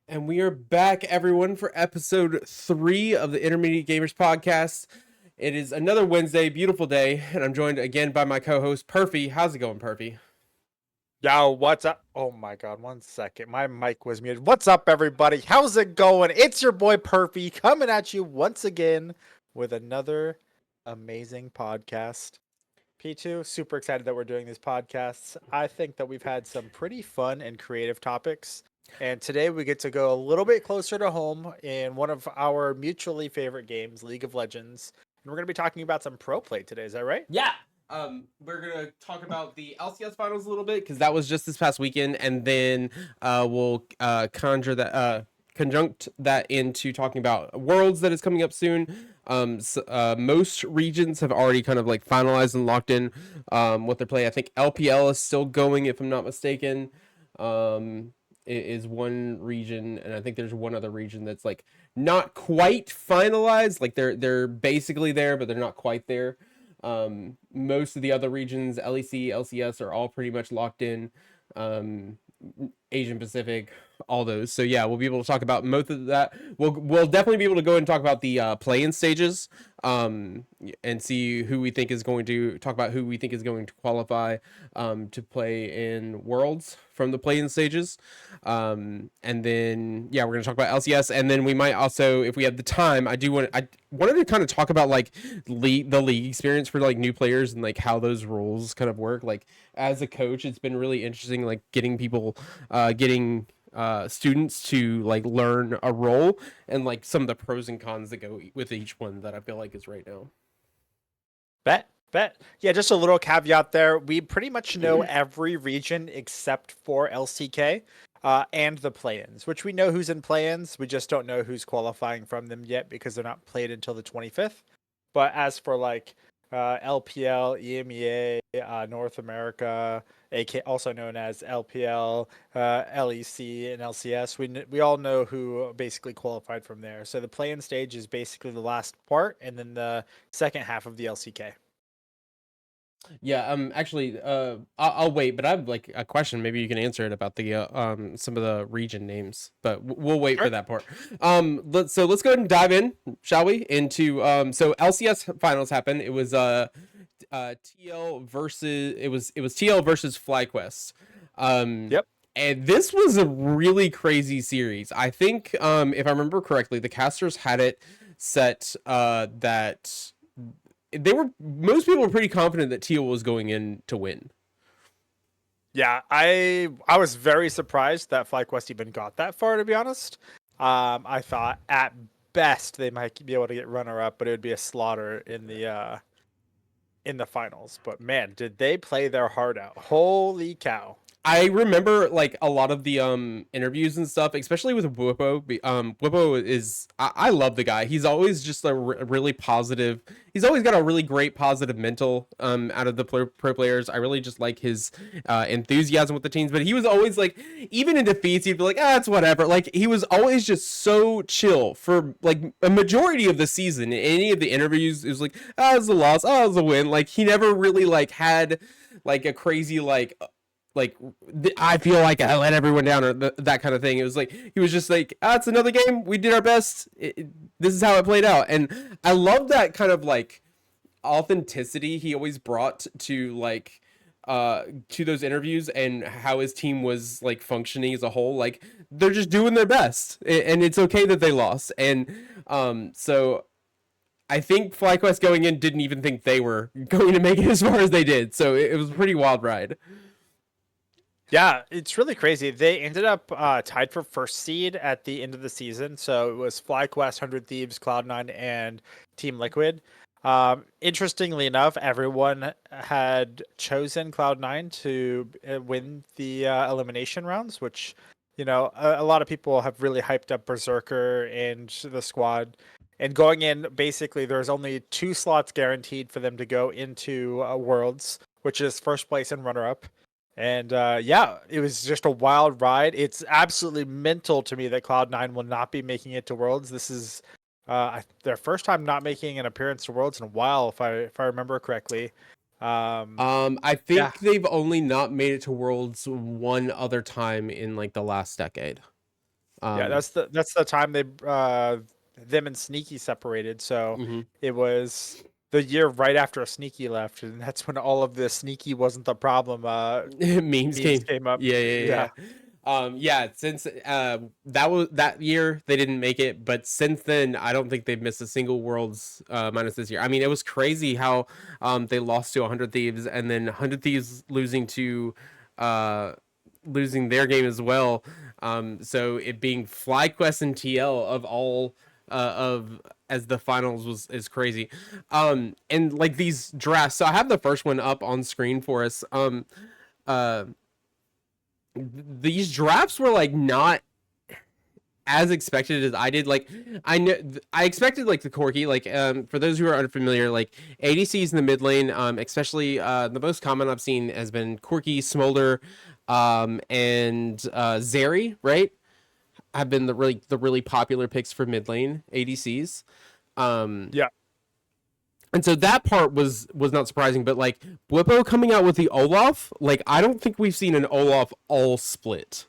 And we are back, everyone, for episode 3 of the Intermediate Gamers podcast. It is another Wednesday, beautiful day, and I'm joined again by my co-host, Perfy. How's it going, Perfy? Yo, what's up? Oh my god, 1 second. My mic was muted. What's up, everybody? How's it going? It's your boy Perfy coming at you once again with another amazing podcast. P2, super excited that we're doing these podcasts. I think that we've had some pretty fun and creative topics. And today we get to go a little bit closer to home in one of our mutually favorite games, League of Legends. And we're going to be talking about some pro play today. Is that right? Yeah. We're gonna talk about the LCS finals a little bit because that was just this past weekend, and then we'll conjunct that into talking about Worlds that is coming up soon. Most regions have already kind of like finalized and locked in what they're playing. I think LPL is still going, if I'm not mistaken. It is one region, and I think there's one other region that's like not quite finalized. Like they're basically there, but they're not quite there. Most of the other regions, LEC, LCS, are all pretty much locked in. Asian Pacific, all those. So yeah, we'll be able to talk about most of that. We'll definitely be able to go and talk about the play-in stages, and see who we think is going to talk about who we think is going to qualify to play in Worlds from the play-in stages. And then yeah, we're gonna talk about LCS, and then we might also, if we have the time, I wanted to kind of talk about like the league experience for like new players and like how those roles kind of work. Like as a coach, it's been really interesting, like getting people, getting students to like learn a role and like some of the pros and cons that go with each one that I feel like is right now. Bet. Yeah, just a little caveat there. We pretty much know every region except for LCK and the play-ins, which we know who's in play-ins. We just don't know who's qualifying from them yet because they're not played until the 25th. But as for like LPL, EMEA, North America, AK, also known as LPL, LEC, and LCS, we all know who basically qualified from there. So the play-in stage is basically the last part, and then the second half of the LCK. Yeah, actually, I'll wait, but I have like a question. Maybe you can answer it about the some of the region names, but we'll wait for Sure. that part. Let's go ahead and dive in, shall we? Into so LCS finals happened. It was TL versus it was TL versus FlyQuest. Um, Yep. and this was a really crazy series. I think if I remember correctly, the casters had it set that most people were pretty confident that Teal was going in to win. Yeah, I was very surprised that FlyQuest even got that far, to be honest. I thought at best they might be able to get runner up, but it would be a slaughter in the finals. But man, did they play their heart out. Holy cow. I remember like a lot of the interviews and stuff, especially with Whippo. Whippo is I love the guy. He's always just a really positive. He's always got a really great positive mental out of the pro players. I really just like his enthusiasm with the teams. But he was always like, even in defeats, he'd be like, ah, it's whatever. Like he was always just so chill for like a majority of the season. In any of the interviews, it was like, ah, it was a loss, oh, it was a win. Like he never really like had like a crazy like I feel like I let everyone down or that kind of thing. It was like he was just like, ah, it's another game. We did our best. This is how it played out, and I love that kind of like authenticity he always brought to like to those interviews and how his team was like functioning as a whole. Like they're just doing their best, and it's okay that they lost. And so I think FlyQuest going in didn't even think they were going to make it as far as they did. So it was a pretty wild ride. Yeah, it's really crazy. They ended up tied for first seed at the end of the season. So it was FlyQuest, 100 Thieves, Cloud9, and Team Liquid. Interestingly enough, everyone had chosen Cloud9 to win the elimination rounds, which, a lot of people have really hyped up Berserker and the squad. And going in, basically, there's only 2 slots guaranteed for them to go into Worlds, which is first place and runner up. And yeah, it was just a wild ride. It's absolutely mental to me that Cloud9 will not be making it to Worlds. This is their first time not making an appearance to Worlds in a while, if I remember correctly. I Yeah, think they've only not made it to Worlds one other time in like the last decade. Yeah, Um, that's the time they them and Sneaky separated. So mhm. it was the year right after Sneaky left, and that's when all of the Sneaky wasn't the problem. Memes Memes came. came up. Yeah. Yeah. Yeah, since that was that year they didn't make it, but since then I don't think they've missed a single Worlds minus this year. I mean, it was crazy how they lost to 100 Thieves and then 100 Thieves uh losing their game as well. So it being FlyQuest and TL of all of as the finals was is crazy. And like these drafts. So I have the first one up on screen for us. Uh these drafts were like not as expected as I did. Like I know I expected like the Corki. Like for those who are unfamiliar, like ADCs in the mid lane, especially the most common I've seen has been Corki, Smolder, and Zeri, right? Have been the really popular picks for mid lane ADCs. Um Yeah. and so that part was not surprising, but like Blippo coming out with the Olaf, like I don't think we've seen an Olaf all split.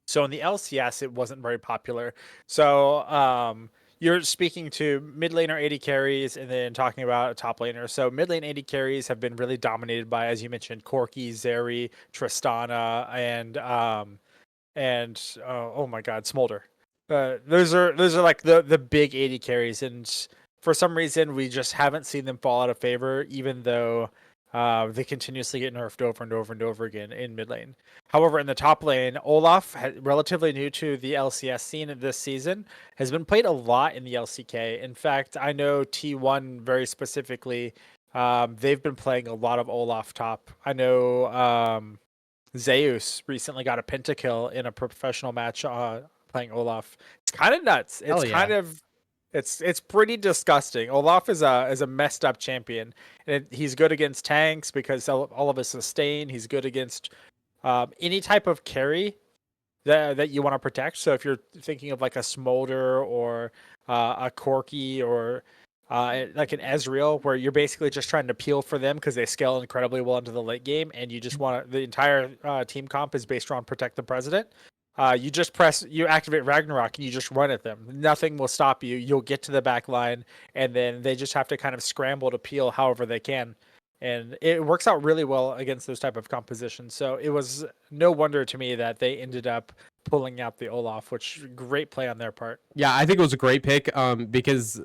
So in the LCS, it wasn't very popular. So you're speaking to mid laner 80 carries and then talking about a top laner. So mid lane 80 carries have been really dominated by, as you mentioned, Corki, Zeri, Tristana, and oh my God, Smolder. Those are like the big 80 carries, and for some reason we just haven't seen them fall out of favor, even though they continuously get nerfed over and over and over again in mid lane. However, in the top lane, Olaf, relatively new to the LCS scene this season, has been played a lot in the LCK. In fact, I know T1 very specifically. They've been playing a lot of Olaf top. I know Zeus recently got a pentakill in a professional match playing Olaf. It's kind of nuts. Hell It's kind yeah. of it's pretty disgusting. Olaf is a messed up champion, and he's good against tanks because all of his sustain. He's good against any type of carry that you want to protect. So if you're thinking of like a Smolder or a Corky or like an Ezreal, where you're basically just trying to peel for them because they scale incredibly well into the late game, and you just want to, the entire team comp is based around protect the president. You activate Ragnarok and you just run at them. Nothing will stop you. You'll get to the back line, and then they just have to kind of scramble to peel however they can. And it works out really well against those type of compositions. So it was no wonder to me that they ended up pulling out the Olaf, which great play on their part. Yeah, I think it was a great pick because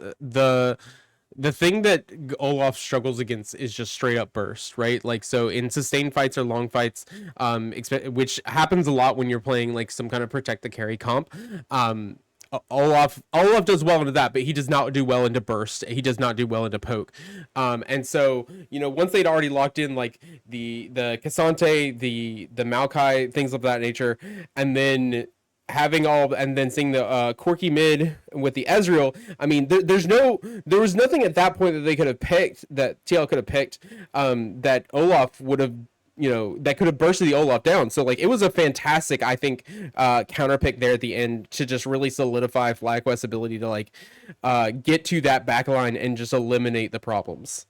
the thing that Olaf struggles against is just straight up burst, right? Like so in sustained fights or long fights, which happens a lot when you're playing like some kind of protect the carry comp. Olaf does well into that, but he does not do well into burst. He does not do well into poke. And so once they'd already locked in like the Cassante, the Maokai, things of that nature, and then having all and then seeing the Corky mid with the Ezreal. I mean, there was nothing at that point that they could have picked that TL could have picked that Olaf would have that could have bursted the Olaf down. So like it was a fantastic, I think, counter pick there at the end to just really solidify FlyQuest's ability to like get to that back line and just eliminate the problems.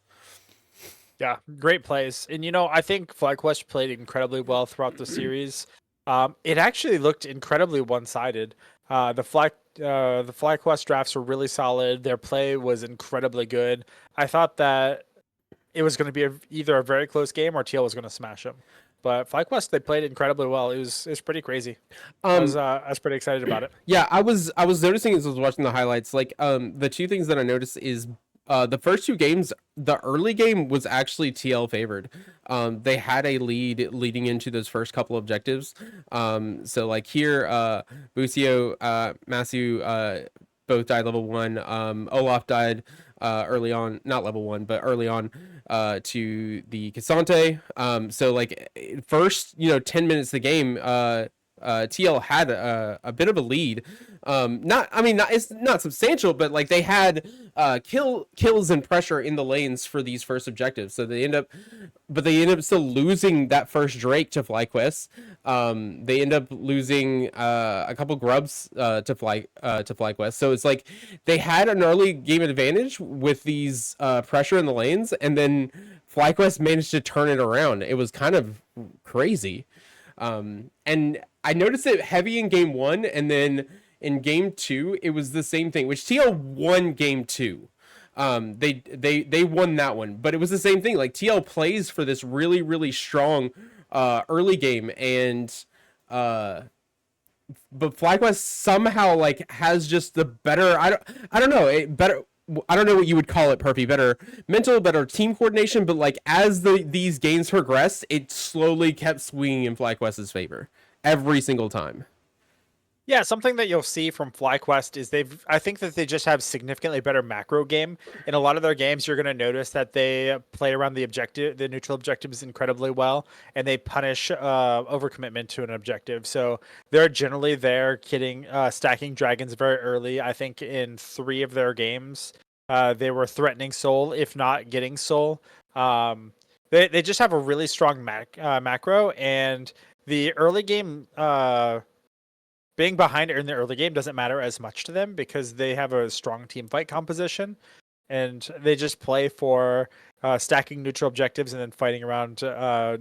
Yeah, great plays. And I think FlyQuest played incredibly well throughout the series. It actually looked incredibly one-sided. The FlyQuest drafts were really solid. Their play was incredibly good. I thought that it was going to be either a very close game or TL was going to smash them. But FlyQuest, they played incredibly well. It was pretty crazy. Um, I was pretty excited about it. Yeah, I was noticing as I was watching the highlights, like the two things that I noticed is the first two games, the early game was actually TL favored. They had a lead leading into those first couple objectives. So like here, Busio, Masu, both died level one. Olaf died early on, not level one, but early on to the Cassante. So like first, 10 minutes of the game, TL had a bit of a lead. Not, I mean, not, it's not substantial, but like they had kills and pressure in the lanes for these first objectives. So they end up still losing that first Drake to FlyQuest. They end up losing a couple grubs to FlyQuest. So it's like they had an early game advantage with these pressure in the lanes, and then FlyQuest managed to turn it around. It was kind of crazy. And I noticed it heavy in game one, and then in game two, it was the same thing, which TL won game two. They won that one, but it was the same thing. Like TL plays for this really, really strong early game, and uh but FlyQuest somehow like has just the better. I don't know it better. I don't know what you would call it, Perpy. Better mental, better team coordination. But like as these games progressed, it slowly kept swinging in FlyQuest's favor every single time. Yeah, something that you'll see from FlyQuest is I think that they just have significantly better macro game. In a lot of their games, you're going to notice that they play around the neutral objectives incredibly well, and they punish overcommitment to an objective. So they're generally there stacking dragons very early. I think in 3 of their games, they were threatening soul, if not getting soul. They just have a really strong macro, and the early game being behind in the early game doesn't matter as much to them because they have a strong team fight composition, and they just play for stacking neutral objectives and then fighting around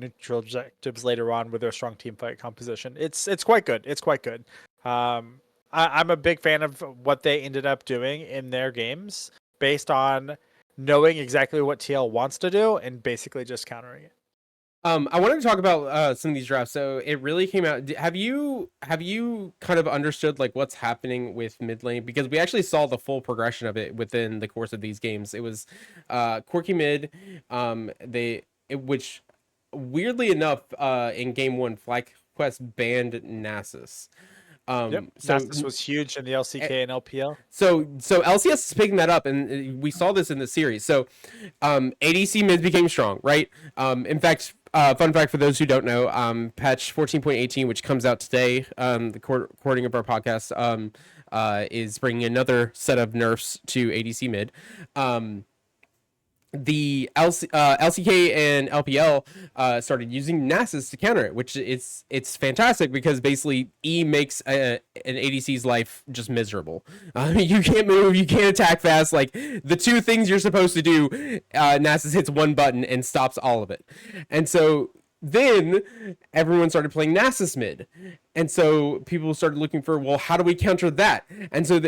neutral objectives later on with their strong team fight composition. It's quite good. It's quite good. I'm a big fan of what they ended up doing in their games based on knowing exactly what TL wants to do and basically just countering it. I wanted to talk about some of these drafts. So it really came out. Have you kind of understood like what's happening with mid lane? Because we actually saw the full progression of it within the course of these games. It was quirky mid. Which weirdly enough, in game one, FlyQuest banned Nasus. Yep, So Nasus was huge in the LCK and LPL. so LCS is picking that up, and we saw this in the series. So ADC mid became strong, right? In fact, fun fact for those who don't know, patch 14.18, which comes out today, the recording of our podcast, is bringing another set of nerfs to ADC mid. The LCK and LPL started using Nasus to counter it, which it's fantastic because basically E makes an ADC's life just miserable. You can't move, you can't attack fast. Like the two things you're supposed to do, Nasus hits one button and stops all of it. And so then everyone started playing Nasus mid, and so people started looking for, well, how do we counter that? And so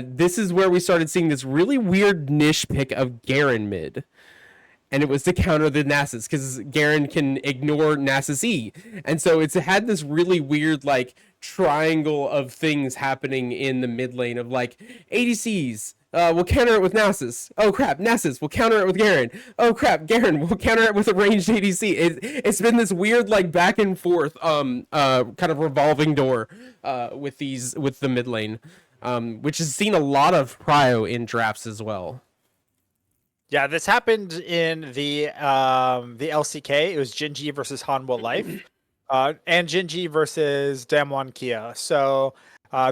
this is where we started seeing this really weird niche pick of Garen mid. And it was to counter the Nasus because Garen can ignore Nasus E. And so it's had this really weird like triangle of things happening in the mid lane of like ADCs. We'll counter it with Nasus. Oh crap, Nasus. We'll counter it with Garen. Oh crap, Garen. We'll counter it with a ranged ADC. It's been this weird like back and forth kind of revolving door with the mid lane. Which has seen a lot of prio in drafts as well. Yeah, this happened in the LCK. It was Jinji versus Hanwha Life, and Jinji versus Damwon Kia. So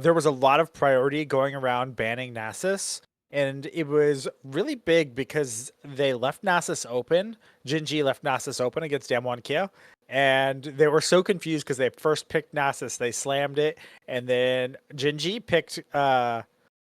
there was a lot of priority going around banning Nasus, and it was really big because they left Nasus open. Jinji left Nasus open against Damwon Kia, and they were so confused because they first picked Nasus, they slammed it, and then Jinji picked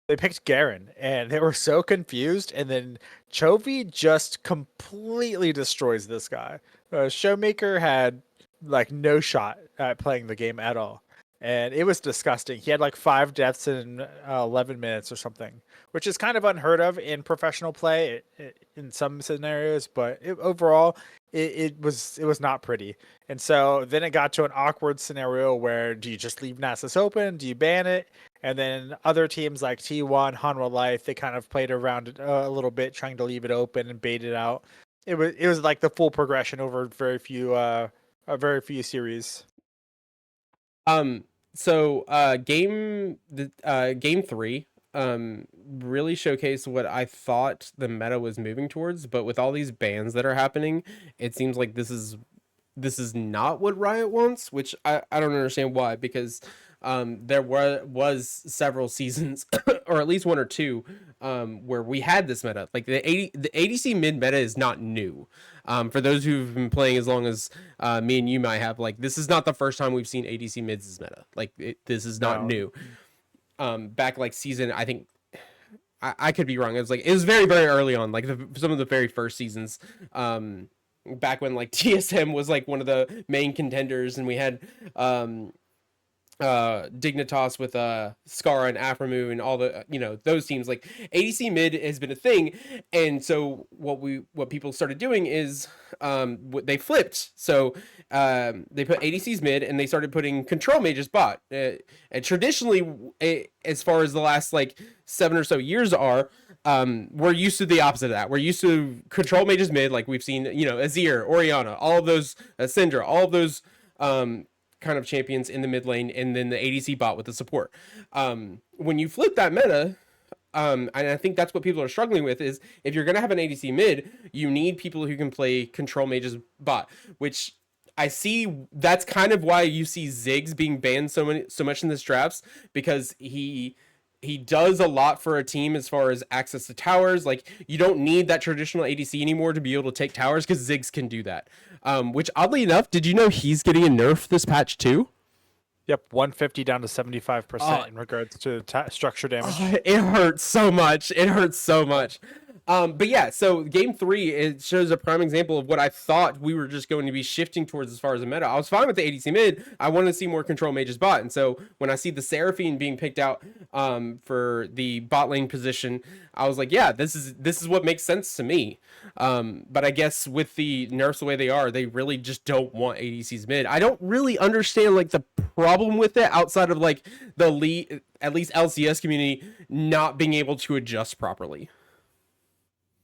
they picked Garen, and they were so confused. And then Chovy just completely destroys this guy. Showmaker had like no shot at playing the game at all, and it was disgusting. He had like 5 deaths in 11 minutes or something, which is kind of unheard of in professional play in some scenarios, but overall it was not pretty. And so then it got to an awkward scenario where do you just leave Nasus open? Do you ban it? And then other teams like T1, Hanwha Life, they kind of played around it a little bit, trying to leave it open and bait it out. It was like the full progression over very few series. So game 3 really showcased what I thought the meta was moving towards, but with all these bans that are happening, it seems like this is not what Riot wants, which I don't understand why, because there was several seasons or at least one or two where we had this meta. Like the ADC mid meta is not new. For those who've been playing as long as me and you might have, like this is not the first time we've seen ADC mids as meta. Like this is not new. Back like season, I think I could be wrong. It was very, very early on, like some of the very first seasons. back when like TSM was like one of the main contenders, and we had Dignitas with Scar and Aframu and all the those teams. Like ADC mid has been a thing, and so what people started doing is they flipped. So they put ADCs mid and they started putting control mages bot. And traditionally, as far as the last like 7 or so years are, we're used to the opposite of that. We're used to control mages mid, like we've seen Azir, Orianna, all of those, Syndra, all of those kind of champions in the mid lane, and then the ADC bot with the support. When you flip that meta, and I think that's what people are struggling with, is if you're going to have an ADC mid, you need people who can play control mages bot, which I see that's kind of why you see Ziggs being banned so much in this drafts, because he does a lot for a team as far as access to towers. Like, you don't need that traditional ADC anymore to be able to take towers, because Ziggs can do that. Which, oddly enough, did you know he's getting a nerf this patch too? Yep, 150 down to 75% in regards to structure damage. It hurts so much. It hurts so much. But yeah, so game 3, it shows a prime example of what I thought we were just going to be shifting towards as far as a meta. I was fine with the ADC mid. I wanted to see more control mages bot. And so when I see the Seraphine being picked out for the bot lane position, I was like, yeah, this is what makes sense to me. But I guess with the nerfs the way they are, they really just don't want ADCs mid. I don't really understand like the problem with it outside of like the lead, at least LCS community, not being able to adjust properly.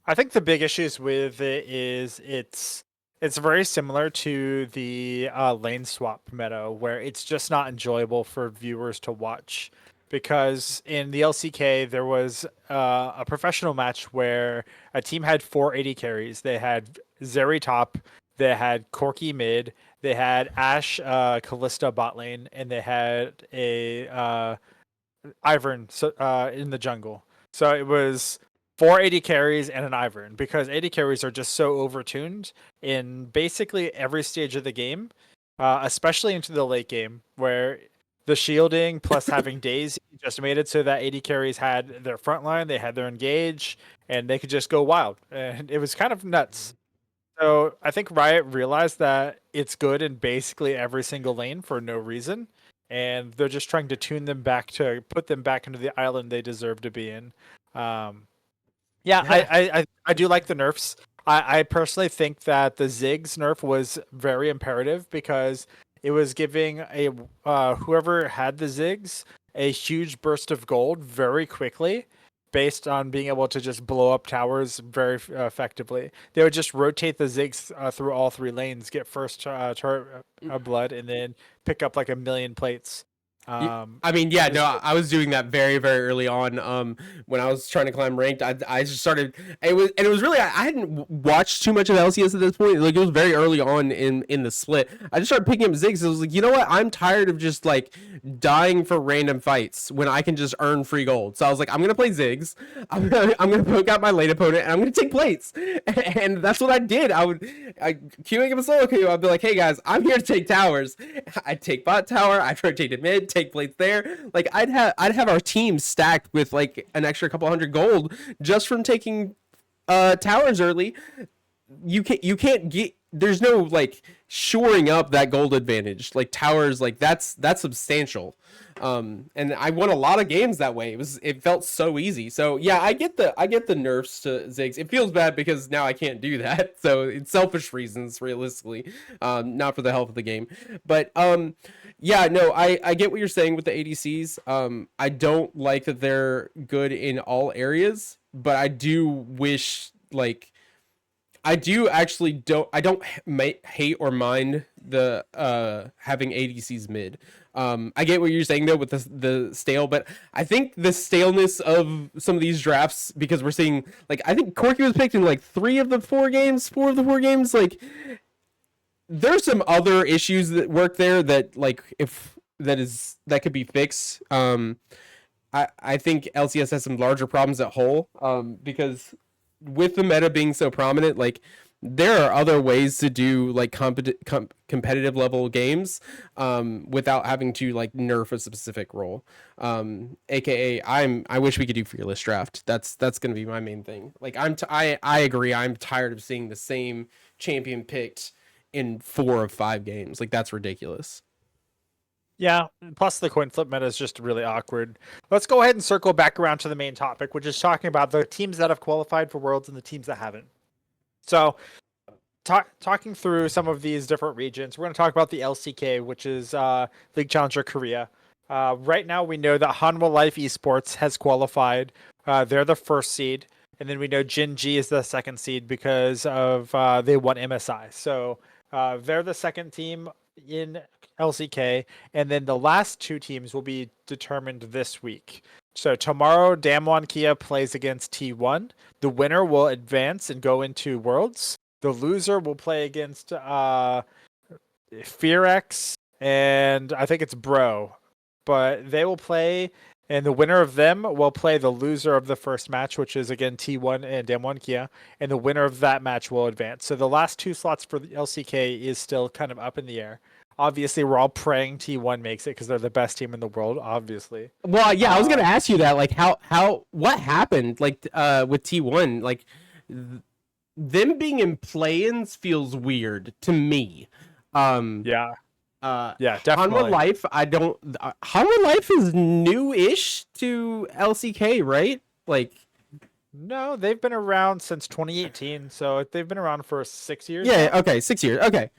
I think the big issues with it is it's very similar to the lane swap meta, where it's just not enjoyable for viewers to watch. Because in the LCK, there was a professional match where a team had 4 AD carries. They had Zeri top, they had Corki mid, they had Ashe Kalista bot lane, and they had a Ivern in the jungle. So it was 4 AD carries and an Ivern, because AD carries are just so overtuned in basically every stage of the game, especially into the late game, where the shielding plus having days just made it so that AD carries had their front line, they had their engage, and they could just go wild. And it was kind of nuts. So I think Riot realized that it's good in basically every single lane for no reason, and they're just trying to tune them back to put them back into the island they deserve to be in. Yeah, I do like the nerfs. I personally think that the Ziggs nerf was very imperative, because it was giving a whoever had the Ziggs a huge burst of gold very quickly, based on being able to just blow up towers very effectively. They would just rotate the Ziggs through all 3 lanes, get first turret blood, and then pick up like a million plates. I mean, yeah, no, I was doing that very, very early on. When I was trying to climb ranked, I just started. It was really, I hadn't watched too much of LCS at this point. Like, it was very early on in the split. I just started picking up Ziggs. I was like, you know what? I'm tired of just like dying for random fights when I can just earn free gold. So I was like, I'm gonna play Ziggs. I'm gonna poke out my late opponent, and I'm gonna take plates. And that's what I did. I queuing him a solo queue. I'd be like, hey guys, I'm here to take towers. I'd take bot tower. I'd rotate mid, take plates there. Like, I'd have our team stacked with like an extra couple hundred gold just from taking towers early. You can't get, there's no like shoring up that gold advantage. Like, towers, like that's substantial. And I won a lot of games that way. It felt so easy. So yeah, I get the nerfs to Ziggs. It feels bad because now I can't do that. So it's selfish reasons, realistically, not for the health of the game. But yeah, no, I get what you're saying with the ADCs. I don't like that they're good in all areas, but I do wish, like, I do actually I don't hate or mind the having ADCs mid. I get what you're saying though with the stale, but I think the staleness of some of these drafts, because we're seeing, like, I think Corki was picked in like 4 of the 4 games. Like, there's some other issues that work there that, like, if that could be fixed. I think LCS has some larger problems at whole, because with the meta being so prominent, like, there are other ways to do like competitive level games without having to like nerf a specific role. AKA, I wish we could do fearless draft. That's gonna be my main thing. Like, I agree. I'm tired of seeing the same champion picked in 4 of 5 games. Like that's ridiculous. Yeah, plus the coin flip meta is just really awkward. Let's go ahead and circle back around to the main topic, which is talking about the teams that have qualified for Worlds and the teams that haven't. So, talking through some of these different regions, we're going to talk about the LCK, which is League Challenger Korea. Right now, we know that Hanwha Life Esports has qualified. They're the first seed. And then we know Jin G is the second seed because of they won MSI. So they're the second team in LCK. And then the last two teams will be determined this week. So tomorrow, Damwon Kia plays against T1. The winner will advance and go into Worlds. The loser will play against Fearx and I think it's Bro. But they will play, and the winner of them will play the loser of the first match, which is again T1 and Damwon Kia, and the winner of that match will advance. So the last two slots for the LCK is still kind of up in the air. Obviously, we're all praying T1 makes it because they're the best team in the world, obviously. Well, yeah, I was gonna ask you that. Like, what happened? Like, with T1, like, them being in play-ins feels weird to me. Yeah, Yeah, definitely. Hanwha Life, Hanwha Life is new-ish to LCK, right? Like, No, they've been around since 2018, so they've been around for 6 years. yeah, now. okay, 6 years, okay.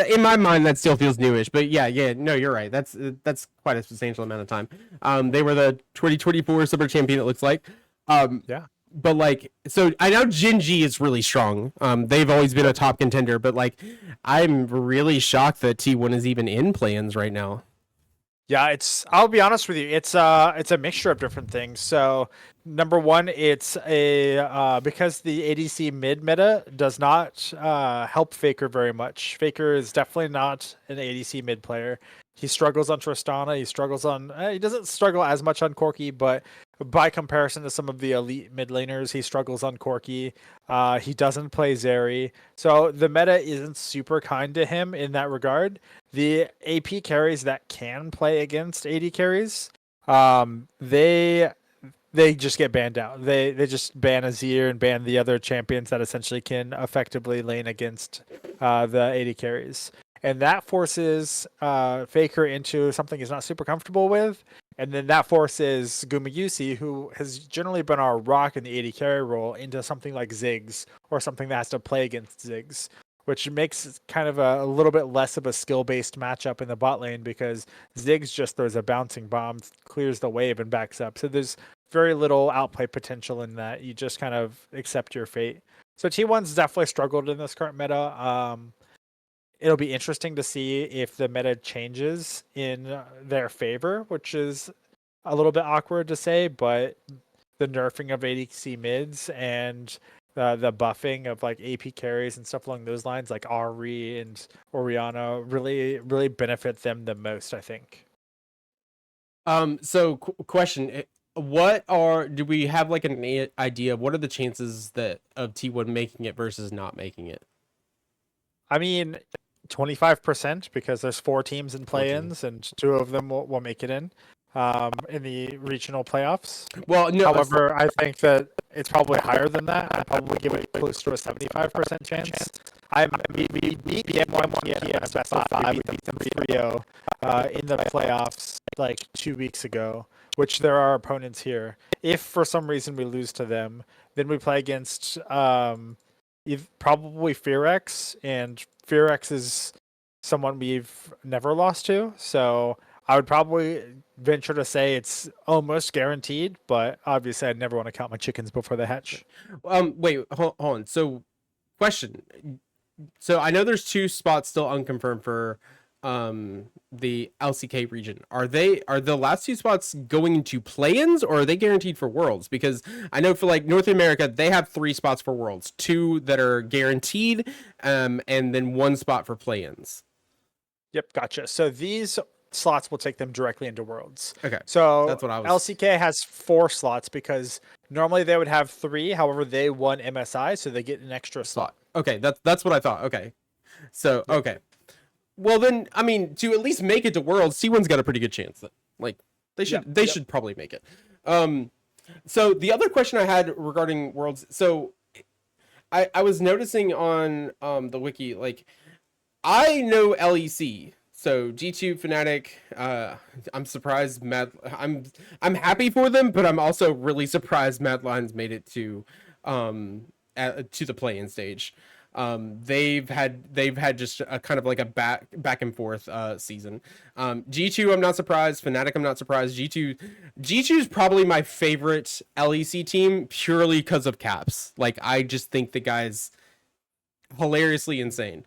In my mind, that still feels newish, but yeah, no, you're right. That's quite a substantial amount of time. They were the 2024 Summer Champion, it looks like. Yeah. But like, so I know Jin G is really strong. They've always been a top contender, but like, I'm really shocked that T1 is even in play-ins right now. Yeah, I'll be honest with you, it's a mixture of different things. So number one, it's a because the ADC mid meta does not help Faker very much. Faker is definitely not an ADC mid player. He struggles on Tristana. He struggles on. He doesn't struggle as much on Corki, but by comparison to some of the elite mid laners, he struggles on Corki. He doesn't play Zeri, so the meta isn't super kind to him in that regard. The AP carries that can play against AD carries, they just get banned out. They just ban Azir and ban the other champions that essentially can effectively lane against the AD carries. And that forces Faker into something he's not super comfortable with. And then that forces Gumayusi, who has generally been our rock in the AD carry role, into something like Ziggs or something that has to play against Ziggs, which makes kind of a little bit less of a skill-based matchup in the bot lane because Ziggs just throws a bouncing bomb, clears the wave, and backs up. So there's very little outplay potential in that. You just kind of accept your fate. So T1's definitely struggled in this current meta. It'll be interesting to see if the meta changes in their favor, which is a little bit awkward to say, but the nerfing of ADC mids and the buffing of like AP carries and stuff along those lines, like Ari and Oriana, really benefit them the most, I think. So question: do we have like an idea of what are the chances that of T1 making it versus not making it? I mean, 25% because there's 4 teams in play-ins and 2 of them will make it in the regional playoffs. Well, no. However, I think that it's probably higher than that. I'd probably give it close to a 75% chance. We beat BM1 Kia in a best of 5. We beat them 3-0 in the playoffs like 2 weeks ago, which there are opponents here. If for some reason we lose to them, then we play against probably Fearx, and Fearx is someone we've never lost to. So I would probably venture to say it's almost guaranteed, but obviously I'd never want to count my chickens before they hatch. Wait, hold on. So, question. So I know there's 2 spots still unconfirmed for the LCK region. Are the last 2 spots going into play-ins or are they guaranteed for Worlds? Because I know for like North America they have 3 spots for Worlds, 2 that are guaranteed, and then 1 spot for play-ins. Yep, gotcha. So these slots will take them directly into Worlds. Okay, so that's what I was. LCK has 4 slots because normally they would have 3. However, they won MSI, so they get an extra slot. Okay, that's what I thought. Okay, so yep. Okay. Well then, I mean, to at least make it to Worlds, T1's got a pretty good chance. Like they should probably make it. So the other question I had regarding Worlds, so I was noticing on the wiki, like I know LEC. So G2 Fnatic, I'm surprised I'm happy for them, but I'm also really surprised Mad Lions made it to the play-in stage. They've had just a kind of like a back and forth season. G2 I'm not surprised, Fnatic I'm not surprised. G2 is probably my favorite LEC team purely because of Caps. Like I just think the guy's hilariously insane.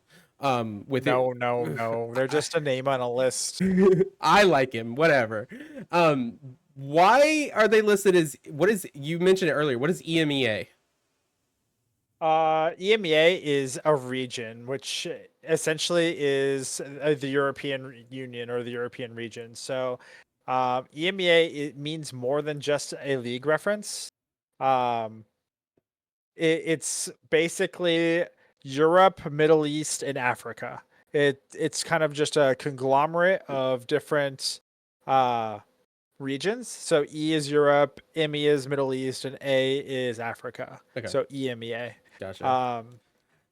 With it, No, no, no. They're just a name on a list. I like him. Whatever. Why are they listed as what is you mentioned it earlier? What is EMEA? EMEA is a region, which essentially is the European Union or the European region. So, EMEA it means more than just a league reference. Um, it's basically Europe, Middle East, and Africa. It's kind of just a conglomerate of different uh regions. So E is Europe, ME is Middle East, and A is Africa. Okay, So EMEA. gotcha. Um,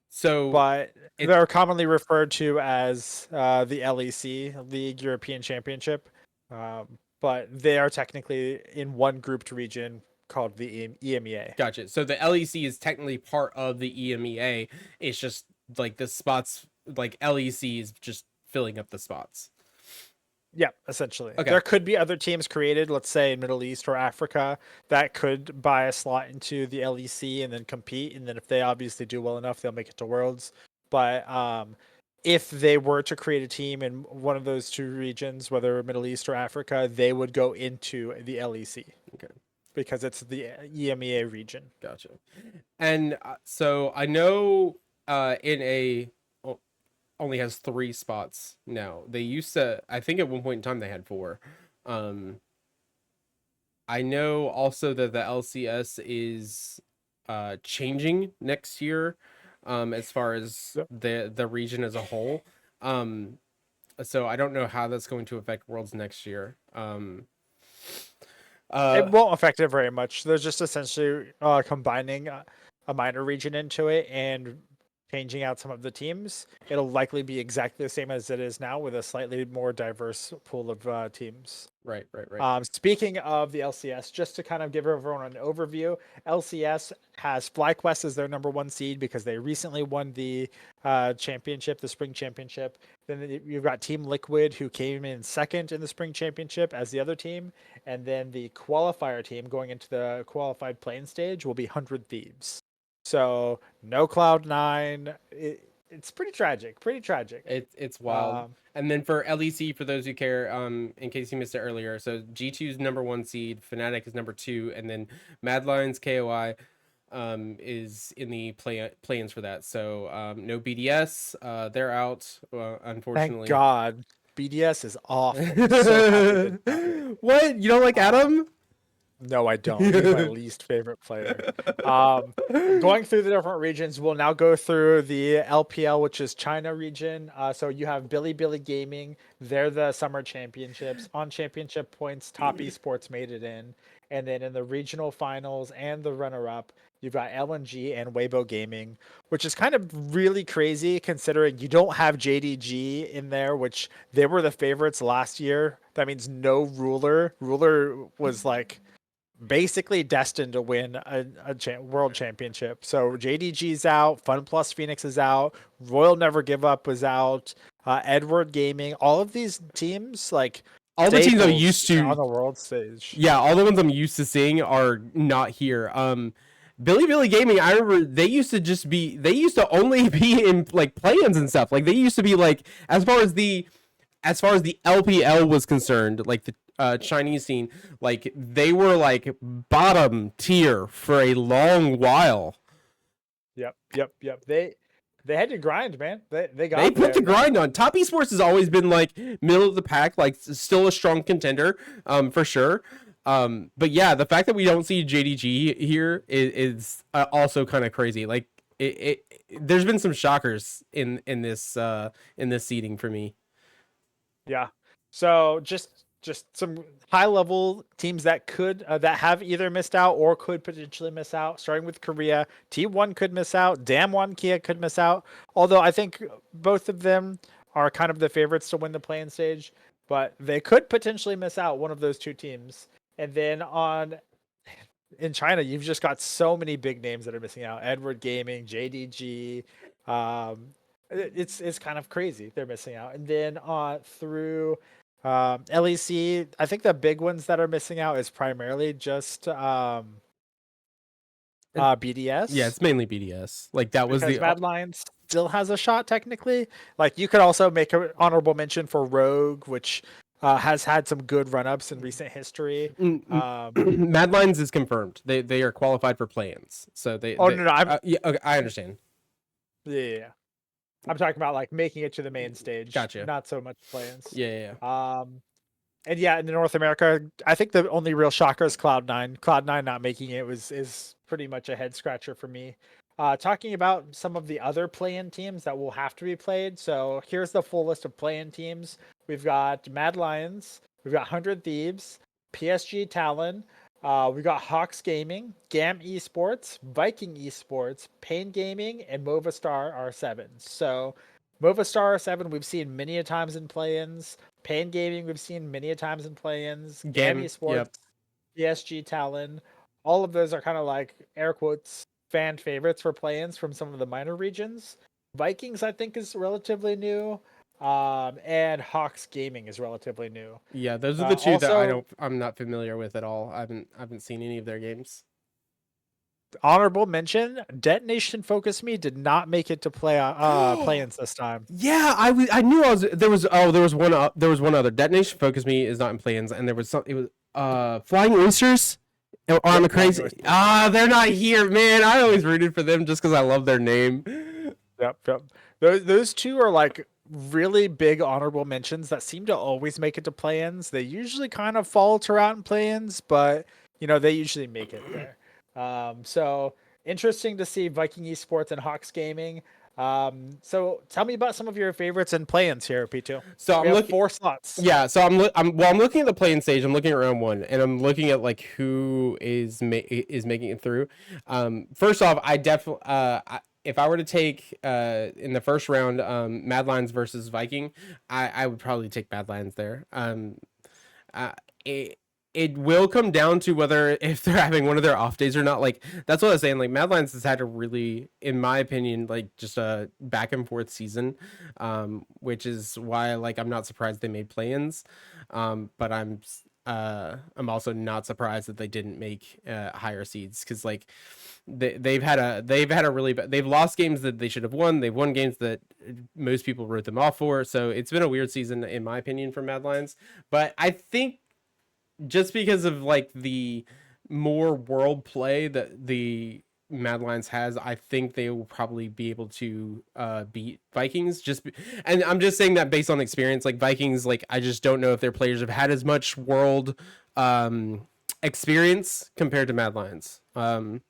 So but it they're commonly referred to as the LEC, League European Championship. But they are technically in one grouped region called the EMEA. gotcha. So the LEC is technically part of the EMEA. It's just like the spots, like LEC is just filling up the spots. Yeah, essentially. Okay, There could be other teams created, let's say in Middle East or Africa, that could buy a slot into the LEC and then compete. And then if they obviously do well enough, they'll make it to Worlds. But if they were to create a team in one of those two regions, whether Middle East or Africa, they would go into the LEC okay, because it's the EMEA region. gotcha. And so I know in a only has 3 spots now. They used to, I think at one point in time they had 4. Um, I know also that the LCS is changing next year, as far as Yep. the region as a whole. Um, so I don't know how that's going to affect Worlds next year. It Uh, won't affect it very much. They're just essentially combining a minor region into it and changing out some of the teams. It'll likely be exactly the same as it is now with a slightly more diverse pool of teams. right, right, right. Speaking of the LCS, just to kind of give everyone an overview, LCS has FlyQuest as their number 1 seed because they recently won the championship, the spring championship. Then you've got Team Liquid, who came in second in the spring championship as the other team. And then the qualifier team going into the qualified playing stage will be 100 Thieves. So no Cloud9. It's pretty tragic, pretty tragic. It's wild. Um, And then for LEC, for those who care, in case you missed it earlier, so G2 is number 1 seed, Fnatic is number 2, and then Mad Lions KOI is in the play-ins for that. So no BDS, they're out, Thank unfortunately. God. BDS is awful. I'm so happy they're done. What? You don't like Adam? No, I don't. He's my least favorite player. Um, Going through the different regions, we'll now go through the LPL, which is China region. So you have Billy Gaming. They're the summer championships. On championship points, Top Esports made it in. And then in the regional finals and the runner-up, you've got LNG and Weibo Gaming, which is kind of really crazy considering you don't have JDG in there, which they were the favorites last year. That means no Ruler. Ruler was like basically destined to win a world championship. So JDG's out, Fun Plus Phoenix is out, Royal Never Give Up was out, Edward Gaming, all of these teams like All the teams I'm staples used to, on the world stage. yeah, all the ones I'm used to seeing are not here. Billy Gaming, I remember they used to only be in like play-ins and stuff. Like they used to be like as far as the LPL was concerned, like the Chinese scene, like they were like bottom tier for a long while. Yep. They had to grind, man. They They got put there. the grind on. Top Esports has always been like middle of the pack, like still a strong contender, for sure. But yeah, the fact that we don't see JDG here is also kind of crazy. Like there's been some shockers in this seeding for me. Yeah. So just just some high level teams that could that have either missed out or could potentially miss out. Starting with Korea, T1 could miss out, Damwon Kia could miss out. Although I think both of them are kind of the favorites to win the play-in stage, but they could potentially miss out one of those two teams. And then on in China, you've just got so many big names that are missing out. Edward Gaming, JDG. It's kind of crazy. They're missing out. And then through LEC, I think the big ones that are missing out is primarily just Yeah, BDS it's mainly BDS. Like that was because the Mad Lions still has a shot technically. Like you could also make an honorable mention for Rogue, which has had some good run ups in recent history. Mad Lions is confirmed. They are qualified for play-ins. So Oh no, no, yeah, okay, I understand. yeah. I'm talking about like making it to the main stage, Gotcha. not so much plans. Yeah. And yeah, in North America, I think the only real shocker is Cloud9. Cloud9 not making it is pretty much a head scratcher for me. Talking about some of the other play-in teams that will have to be played. So here's the full list of play-in teams. We've got Mad Lions, we've got 100 Thieves, PSG Talon, we got Hawks Gaming, GAM Esports, Viking Esports, Pain Gaming, and Movistar R7. So Movistar R7 we've seen many a times in play-ins. Pain Gaming we've seen many a times in play-ins. GAM Esports, Yep. PSG Talon, all of those are kind of like air quotes fan favorites for play-ins from some of the minor regions. Vikings I think is relatively new. And Hawks Gaming is relatively new. Yeah, those are the two that Also, I'm not familiar with at all. I haven't seen any of their games. honorable mention: Detonation Focus Me did not make it to play-ins this time. Yeah, I knew there was one other. Detonation Focus Me is not in play-ins, and there was some it was Flying Oysters. Or I'm a Yep, Flying crazy. Oysters. They're not here, man. I always rooted for them just because I love their name. Yep. Those two are like really big honorable mentions that seem to always make it to play-ins. They usually kind of falter out in play-ins, but they usually make it there. So interesting to see Viking Esports and Hawks Gaming. So tell me about some of your favorites in play-ins here, P2. So We I'm have looking. 4 slots. Yeah, so I'm looking at the playing stage. I'm looking at round one, and I'm looking at like who is making it through. First off, I definitely if I were to take in the first round, Mad Lions versus Viking, I would probably take Mad Lions there. Uh, it it will come down to whether if they're having one of their off days or not. Like that's what I was saying. Like Mad Lions has had a really, in my opinion, like just a back and forth season, which is why like I'm not surprised they made play-ins, but I'm also not surprised that they didn't make higher seeds because like they've had a really they've lost games that they should have won. They've won games that most people wrote them off for. So it's been a weird season in my opinion for Mad Lions. But I think just because of like the more world play that the Mad Lions has, I think they will probably be able to beat Vikings. And I'm just saying that based on experience. Like Vikings, like I just don't know if their players have had as much world experience compared to Mad Lions.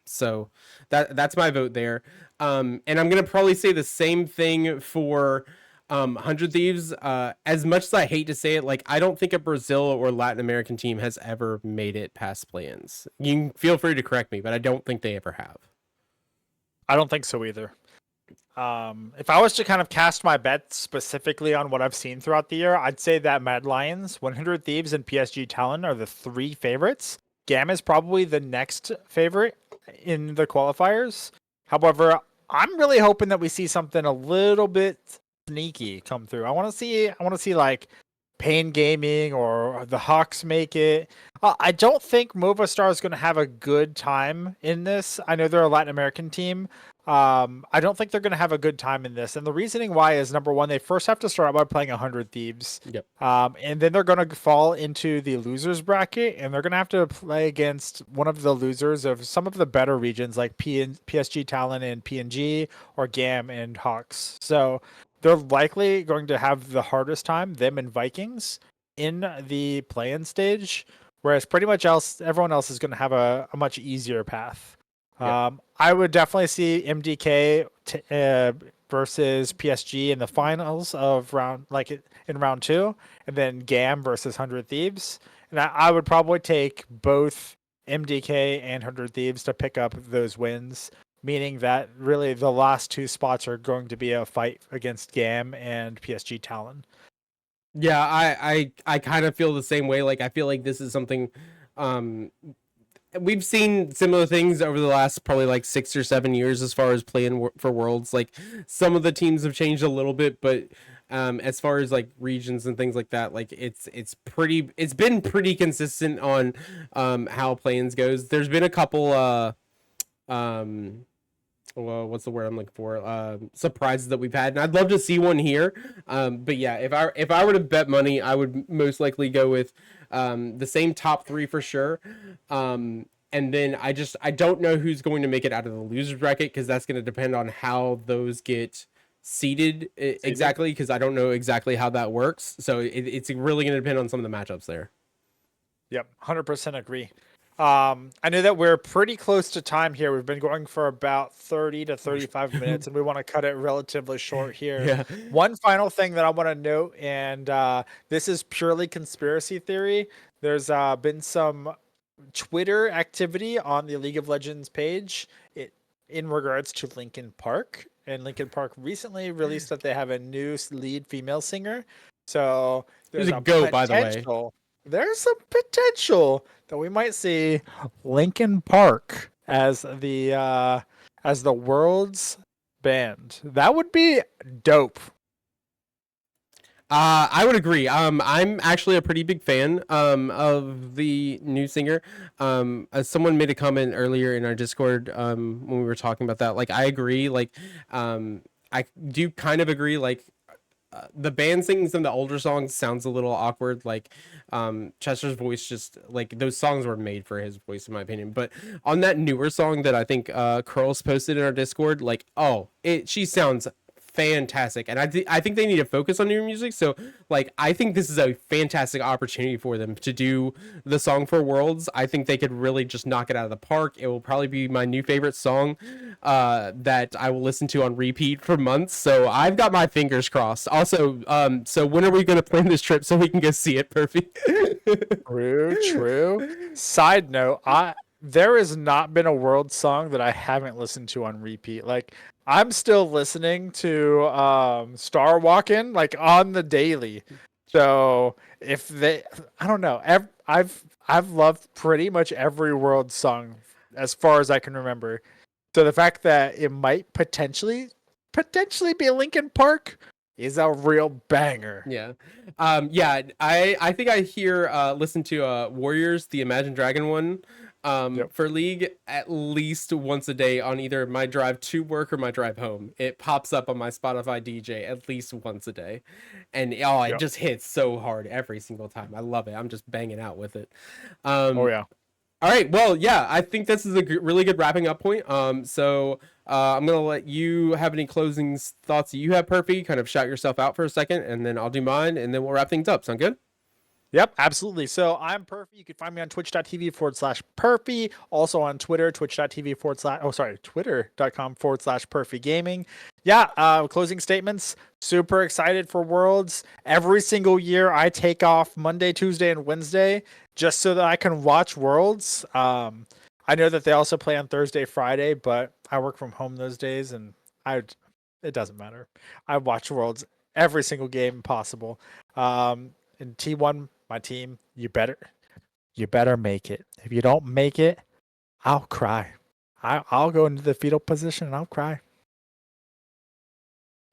So that's my vote there. And I'm gonna probably say the same thing for 100 Thieves. As much as I hate to say it, like I don't think a Brazil or Latin American team has ever made it past play-ins. You can feel free to correct me, but I don't think they ever have. I don't think so either. If I was to kind of cast my bet specifically on what I've seen throughout the year, I'd say that Mad Lions, 100 Thieves, and PSG Talon are the 3 favorites. Gam is probably the next favorite in the qualifiers. However, I'm really hoping that we see something a little bit sneaky come through. I want to see like Pain Gaming or the Hawks make it. I don't think Movistar is going to have a good time in this. I know they're a Latin American team. I don't think they're going to have a good time in this. And the reasoning why is number one, they first have to start out by playing 100 Thieves. Yep. And then they're going to fall into the losers bracket and they're going to have to play against one of the losers of some of the better regions like PSG Talon and PNG or GAM and Hawks. So they're likely going to have the hardest time, them and Vikings, in the play-in stage, whereas pretty much everyone else is going to have a much easier path. Yep. I would definitely see MDK versus PSG in the finals of in round two, and then GAM versus 100 Thieves. And I would probably take both MDK and 100 Thieves to pick up those wins, meaning that really the last two spots are going to be a fight against GAM and PSG Talon. Yeah, I kind of feel the same way. Like I feel like this is something um we've seen similar things over the last probably like 6 or 7 years as far as playing for worlds. Like some of the teams have changed a little bit, but as far as like regions and things like that, like it's been pretty consistent on how play-ins goes. There's been a couple um well, what's the word I'm looking for? Surprises that we've had, and I'd love to see one here. But yeah, if I were to bet money, I would most likely go with the same top three for sure. And then I don't know who's going to make it out of the losers bracket because that's going to depend on how those get seeded exactly. Because I don't know exactly how that works, so it's really going to depend on some of the matchups there. Yep, 100% agree. I know that we're pretty close to time here. We've been going for about 30 to 35 minutes, and we want to cut it relatively short here. Yeah. One final thing that I want to note, and this is purely conspiracy theory. There's been some Twitter activity on the League of Legends page in regards to Linkin Park. And Linkin Park recently released that they have a new lead female singer. So There's there's a a goat, by the way. potential. There's some potential that we might see Linkin Park as the world's band. That would be dope. I would agree. I'm actually a pretty big fan of the new singer. As someone made a comment earlier in our Discord when we were talking about that, like I agree. Like I do kind of agree. Like the band singing some of the older songs sounds a little awkward. Like Chester's voice just like those songs were made for his voice in my opinion. But on that newer song that I think Curls posted in our Discord, like she sounds fantastic, and I think they need to focus on new music. So like I think this is a fantastic opportunity for them to do the song for Worlds. I think they could really just knock it out of the park. It will probably be my new favorite song that I will listen to on repeat for months. So I've got my fingers crossed. Also, so when are we going to plan this trip so we can go see it? Perfect. True. Side note, there has not been a world song that I haven't listened to on repeat. Like I'm still listening to Star Walkin' like on the daily. So if they I don't know. I've loved pretty much every world song as far as I can remember. So the fact that it might potentially be Linkin Park is a real banger. Yeah. Yeah, I think I listen to Warriors, the Imagine Dragon one, Yep. for League at least once a day on either my drive to work or my drive home. It pops up on my Spotify DJ at least once a day. And it Yep. just hits so hard every single time. I love it. I'm just banging out with it. Oh Um yeah. all right. Well, yeah, I think this is a really good wrapping up point. So I'm gonna let you have any closing thoughts that you have, Perfy. Kind of shout yourself out for a second, and then I'll do mine, and then we'll wrap things up. Sound good? Yep, absolutely. So I'm Perfy. You can find me on twitch.tv/Perfy. Also on Twitter, twitter.com/Perfy Gaming. Yeah, closing statements. Super excited for Worlds. Every single year I take off Monday, Tuesday, and Wednesday just so that I can watch Worlds. I know that they also play on Thursday, Friday, but I work from home those days and it doesn't matter. I watch Worlds every single game possible. In T1, my team, you better make it. If you don't make it, I'll cry. I'll go into the fetal position and I'll cry.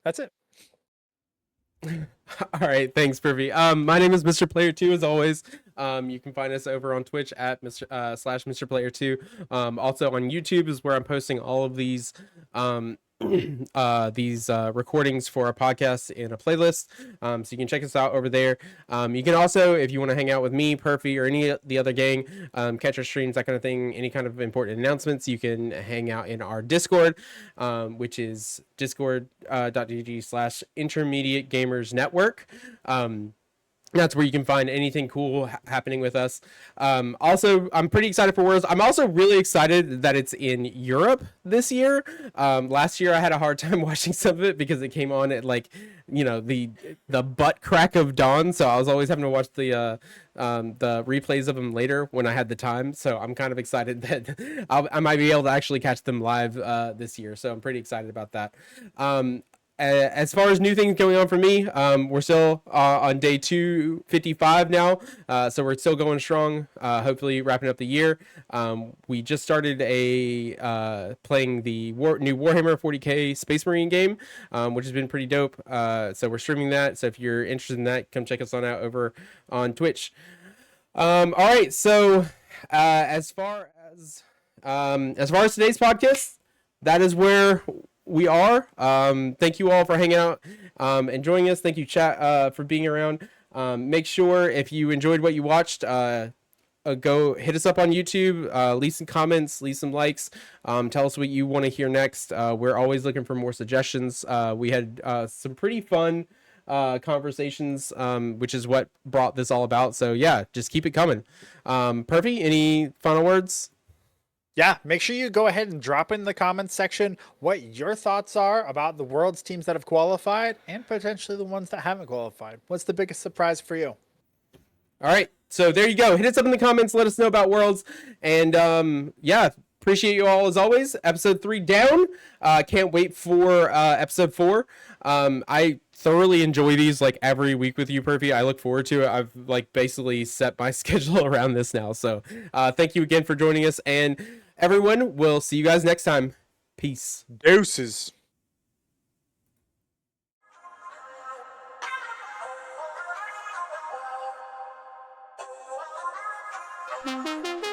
That's it. All right, thanks, Perfy. My name is Mr. Player 2 as always. You can find us over on Twitch at Mr. Player 2. Also on YouTube is where I'm posting all of these recordings for our podcast in a playlist. So you can check us out over there. You can also, if you want to hang out with me, Perfy, or any of the other gang, catch our streams, that kind of thing, any kind of important announcements, you can hang out in our Discord, which is discord.gg/intermediate gamers network. That's where you can find anything cool happening with us. Also, I'm pretty excited for Worlds. I'm also really excited that it's in Europe this year. Last year I had a hard time watching some of it because it came on at like, the butt crack of dawn. So I was always having to watch the replays of them later when I had the time. So I'm kind of excited that I might be able to actually catch them live this year. So I'm pretty excited about that. As far as new things going on for me, we're still on day 255 now, so we're still going strong. Hopefully, wrapping up the year. We just started playing the new Warhammer 40k Space Marine game, which has been pretty dope. So we're streaming that. So if you're interested in that, come check us on out over on Twitch. All right, so as far as today's podcast, that is where we are. Thank you all for hanging out and joining us. Thank you, chat, for being around. Make sure if you enjoyed what you watched, go hit us up on YouTube, leave some comments, leave some likes, tell us what you want to hear next. We're always looking for more suggestions. We had some pretty fun conversations, which is what brought this all about. So yeah, just keep it coming. Perfy, any final words? Yeah, make sure you go ahead and drop in the comments section what your thoughts are about the World's teams that have qualified and potentially the ones that haven't qualified. What's the biggest surprise for you? All right, so there you go. Hit us up in the comments. Let us know about Worlds, and yeah, appreciate you all as always. Episode 3 down. Can't wait for episode 4. I thoroughly enjoy these like every week with you, Perfy. I look forward to it. I've like basically set my schedule around this now. So thank you again for joining us, and everyone, we'll see you guys next time. Peace. Deuces. Thank you.